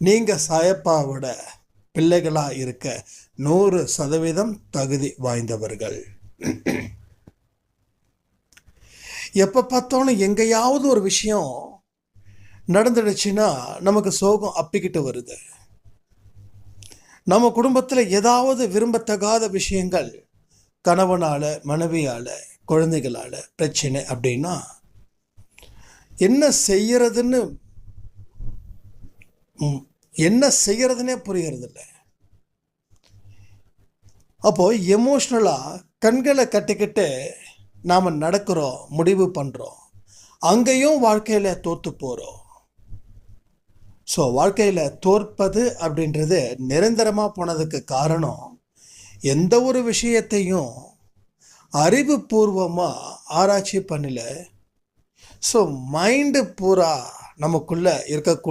நீங்கள் சாயப்பாவோட பிள்ளைகளாக இருக்க 100% தகுதி வாய்ந்தவர்கள். எப்போ பார்த்தாலும் எங்கேயாவது ஒரு விஷயம் நடந்துடுச்சுன்னா நமக்கு சோகம் அப்பிக்கிட்டு வருது. நம்ம குடும்பத்தில் ஏதாவது விரும்பத்தகாத விஷயங்கள், கணவனால், மனைவியால், குழந்தைகளால் பிரச்சனை அப்படின்னா என்ன செய்யறதுன்னே புரியறதில்ல. அப்போ எமோஷ்னலாக கண்களை கட்டிக்கிட்டு நாம் நடக்கிறோம், முடிவு பண்ணுறோம். அங்கேயும் வாழ்க்கையில் தோற்று போகிறோம். ஸோ வாழ்க்கையில் தோற்பது அப்படின்றது நிரந்தரமாக போனதுக்கு காரணம், எந்த ஒரு விஷயத்தையும் அறிவுபூர்வமாக ஆராய்ச்சி பண்ணல. ஸோ மைண்டு பூரா நமக்குள்ளே இருக்கக்கூடிய